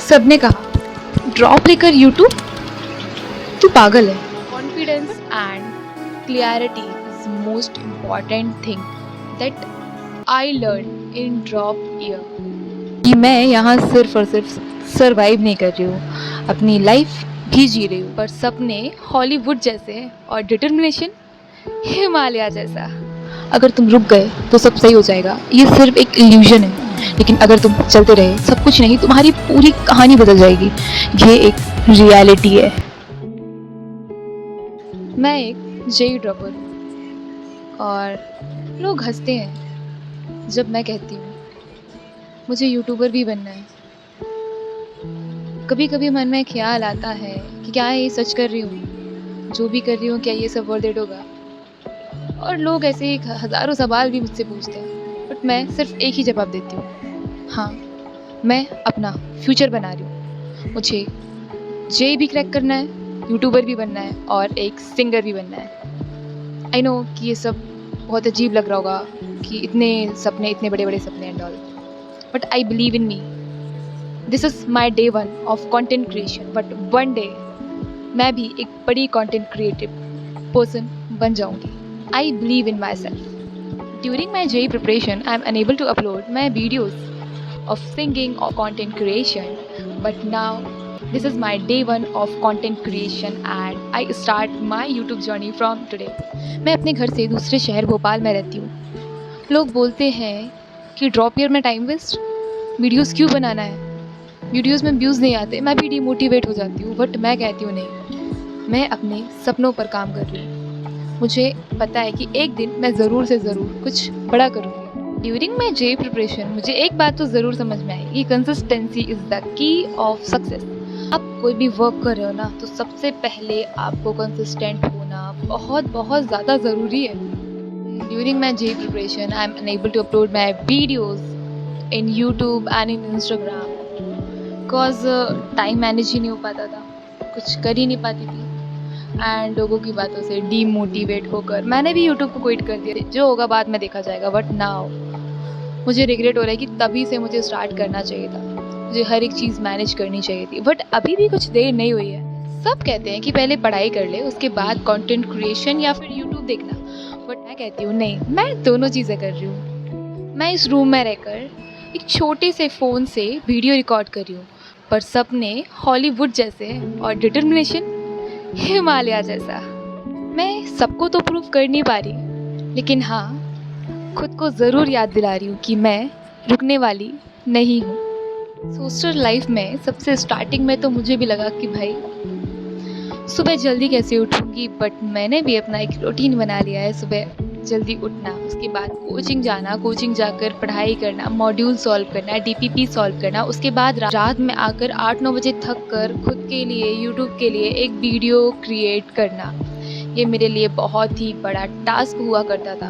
सबने कहा ड्रॉप लेकर यूट्यूब, तू पागल है। Confidence and clarity is most important thing that I learn in drop year. कि मैं यहाँ सिर्फ और सिर्फ सरवाइव नहीं कर रही हूँ, अपनी लाइफ भी जी रही हूँ। पर सपने हॉलीवुड जैसे हैं और डिटर्मिनेशन हिमालय जैसा। अगर तुम रुक गए तो सब सही हो जाएगा, ये सिर्फ एक इल्यूजन है। लेकिन अगर तुम चलते रहे, सब कुछ नहीं, तुम्हारी पूरी कहानी बदल जाएगी। ये एक रियलिटी है। मैं एक जेई ड्रॉपर हूँ और लोग हंसते हैं जब मैं कहती हूँ मुझे यूट्यूबर भी बनना है। कभी कभी मन में ख्याल आता है कि क्या ये सच कर रही हूँ, जो भी कर रही हूँ क्या ये सब वर्थ इट होगा। और लोग ऐसे ही हज़ारों सवाल भी मुझसे पूछते हैं, बट मैं सिर्फ एक ही जवाब देती हूँ, हाँ मैं अपना फ्यूचर बना रही हूँ। मुझे जे भी क्रैक करना है, यूट्यूबर भी बनना है और एक सिंगर भी बनना है। आई नो कि ये सब बहुत अजीब लग रहा होगा कि इतने सपने, इतने बड़े बड़े सपने and all, but I believe in me. This is my day one of content creation. But one day मैं भी एक बड़ी कंटेंट क्रिएटिव पर्सन बन जाऊंगी। I believe in myself. During my JEE preparation, I am unable to upload my videos of singing or content creation. But now, this is my day one of content creation and I start my YouTube journey from today. मैं अपने घर से दूसरे शहर भोपाल में रहती हूँ। लोग बोलते हैं कि ड्रॉप ईयर में टाइम वेस्ट, वीडियोस क्यों बनाना है, वीडियोस में व्यूज़ नहीं आते, मैं भी डिमोटिवेट हो जाती हूँ। बट मैं कहती हूँ नहीं, मैं अपने सपनों पर काम कर रही हूँ। मुझे पता है कि एक दिन मैं ज़रूर से ज़रूर कुछ बड़ा करूँगी। ड्यूरिंग माई जे प्रिपरेशन मुझे एक बात तो ज़रूर समझ में आई कि consistency is the key of success. आप कोई भी वर्क कर रहे हो ना, तो सबसे पहले आपको कंसिस्टेंट होना बहुत बहुत ज़्यादा ज़रूरी है। During my J preparation I am unable to upload my videos in YouTube and in Instagram because time manage ही नहीं हो पाता था, कुछ कर ही नहीं पाती थी एंड लोगों की बातों से डीमोटिवेट होकर मैंने भी यूट्यूब को क्विट कर दिया। जो होगा बाद में देखा जाएगा। बट नाउ मुझे रिग्रेट हो रहा है कि तभी से मुझे स्टार्ट करना चाहिए था, मुझे हर एक चीज़ मैनेज करनी चाहिए थी। बट अभी भी कुछ देर नहीं हुई है। सब कहते हैं कि पहले पढ़ाई कर ले, उसके बाद कंटेंट क्रिएशन या फिर यूट्यूब देखना, बट मैं कहती हूँ नहीं, मैं दोनों चीज़ें कर रही हूँ। मैं इस रूम में रहकर एक छोटे से फ़ोन से वीडियो रिकॉर्ड कर रही हूँ, पर सपने हॉलीवुड जैसे हैं और डिटर्मिनेशन हिमालय जैसा। मैं सबको तो प्रूव कर नहीं पा रही, लेकिन हाँ खुद को ज़रूर याद दिला रही हूँ कि मैं रुकने वाली नहीं हूँ। सोशल लाइफ में सबसे स्टार्टिंग में तो मुझे भी लगा कि भाई सुबह जल्दी कैसे उठूँगी, बट मैंने भी अपना एक रूटीन बना लिया है। सुबह जल्दी उठना, उसके बाद कोचिंग जाना, कोचिंग जाकर पढ़ाई करना, मॉड्यूल सॉल्व करना, डीपीपी सॉल्व करना, उसके बाद रात में आकर 8-9 बजे थक कर खुद के लिए, यूट्यूब के लिए एक वीडियो क्रिएट करना। ये मेरे लिए बहुत ही बड़ा टास्क हुआ करता था।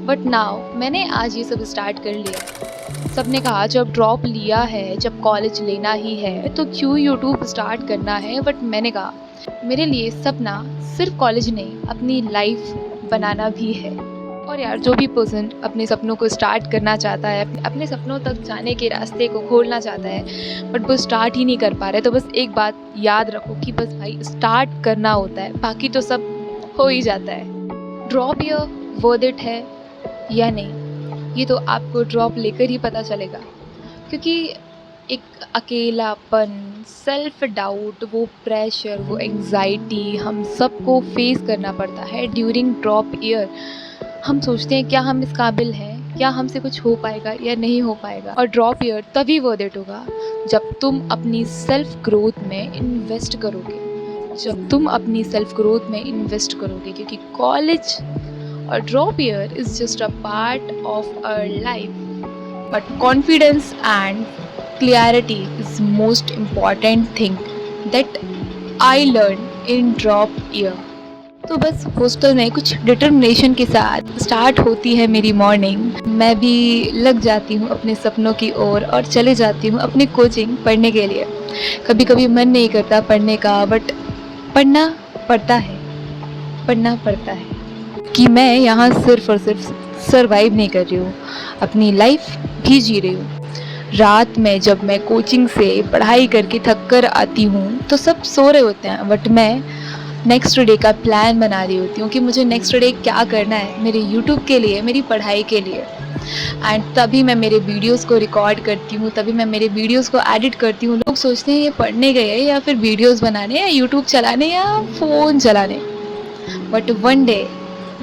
बट नाउ मैंने आज ये सब स्टार्ट कर लिया। सबने कहा जब ड्रॉप लिया है, जब कॉलेज लेना ही है तो क्यों यूट्यूब स्टार्ट करना है। बट मैंने कहा मेरे लिए सपना सिर्फ कॉलेज नहीं, अपनी लाइफ बनाना भी है। और यार जो भी पर्सन अपने सपनों को स्टार्ट करना चाहता है, अपने सपनों तक जाने के रास्ते को खोलना चाहता है, बट वो स्टार्ट ही नहीं कर पा रहे, तो बस एक बात याद रखो कि बस भाई स्टार्ट करना होता है, बाकी तो सब हो ही जाता है। ड्रॉप ईयर वर्थ इट है या नहीं, ये तो आपको ड्रॉप लेकर ही पता चलेगा। क्योंकि एक अकेलापन, सेल्फ डाउट, वो प्रेशर, वो एंग्जाइटी हम सबको फेस करना पड़ता है ड्यूरिंग ड्रॉप ईयर। हम सोचते हैं क्या हम इस काबिल हैं, क्या हमसे कुछ हो पाएगा या नहीं हो पाएगा। और ड्रॉप ईयर तभी वर्थ इट होगा जब तुम अपनी सेल्फ ग्रोथ में इन्वेस्ट करोगे, जब तुम अपनी सेल्फ ग्रोथ में इन्वेस्ट करोगे। क्योंकि कॉलेज और drop year is just a part of our life, but confidence and clarity is most important thing that I learn in drop year. तो बस हॉस्टल में कुछ डिटर्मिनेशन के साथ स्टार्ट होती है मेरी मॉर्निंग। मैं भी लग जाती हूँ अपने सपनों की ओर और चले जाती हूँ अपनी कोचिंग पढ़ने के लिए। कभी कभी मन नहीं करता पढ़ने का, बट पढ़ना पड़ता है, पढ़ना पड़ता है। कि मैं यहाँ सिर्फ और सिर्फ सरवाइव नहीं कर रही हूँ, अपनी लाइफ भी जी रही हूँ। रात में जब मैं कोचिंग से पढ़ाई करके थक कर आती हूँ तो सब सो रहे होते हैं, बट मैं नेक्स्ट डे का प्लान बना रही होती हूँ कि मुझे नेक्स्ट डे क्या करना है मेरे यूट्यूब के लिए, मेरी पढ़ाई के लिए। एंड तभी मैं मेरे वीडियोस को रिकॉर्ड करती हूँ, तभी मैं मेरे वीडियोस को एडिट करती हूँ। लोग सोचते हैं ये पढ़ने गए हैं या फिर वीडियोस बनाने या यूट्यूब चलाने या फ़ोन चलाने, बट वन डे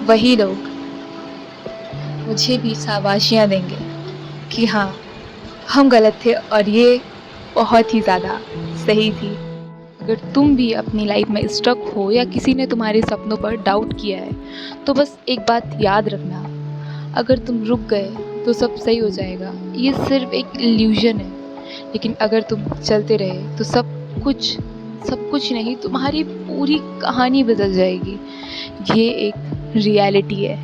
वही लोग मुझे भी शाबाशियाँ देंगे कि हाँ, हम गलत थे और ये बहुत ही ज़्यादा सही थी। अगर तुम भी अपनी लाइफ में स्टक हो या किसी ने तुम्हारे सपनों पर डाउट किया है, तो बस एक बात याद रखना, अगर तुम रुक गए तो सब सही हो जाएगा। ये सिर्फ एक इल्यूजन है, लेकिन अगर तुम चलते रहे तो सब कुछ नहीं, तुम्हारी पूरी कहानी बदल जाएगी। ये एक रियलिटी है।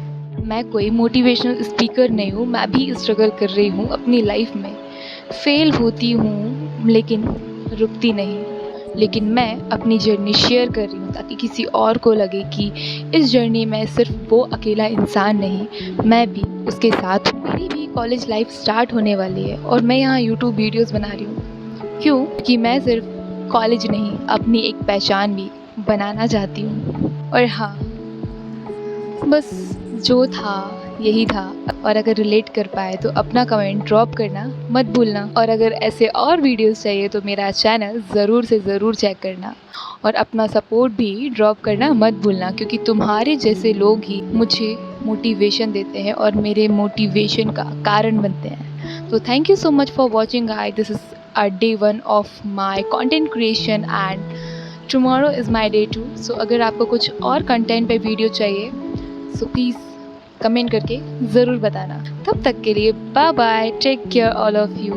मैं कोई मोटिवेशनल स्पीकर नहीं हूँ, मैं भी स्ट्रगल कर रही हूँ अपनी लाइफ में। फेल होती हूँ लेकिन रुकती नहीं। लेकिन मैं अपनी जर्नी शेयर कर रही हूँ ताकि किसी और को लगे कि इस जर्नी में सिर्फ वो अकेला इंसान नहीं, मैं भी उसके साथ हूँ। मेरी भी कॉलेज लाइफ स्टार्ट होने वाली है और मैं यहाँ यूट्यूब वीडियोस बना रही हूँ। क्यों? कि मैं सिर्फ कॉलेज नहीं, अपनी एक पहचान भी बनाना चाहती हूँ। और हाँ, बस जो था यही था। और अगर रिलेट कर पाए तो अपना कमेंट ड्रॉप करना मत भूलना। और अगर ऐसे और वीडियोस चाहिए तो मेरा चैनल ज़रूर से ज़रूर चेक करना और अपना सपोर्ट भी ड्रॉप करना मत भूलना, क्योंकि तुम्हारे जैसे लोग ही मुझे मोटिवेशन देते हैं और मेरे मोटिवेशन का कारण बनते हैं। तो thank you so much for watching guys. This is day 1 of my content creation and tomorrow is my day 2। सो अगर आपको कुछ और कंटेंट पे वीडियो चाहिए सो प्लीज़ कमेंट करके ज़रूर बताना। तब तक के लिए bye bye, take care all of you.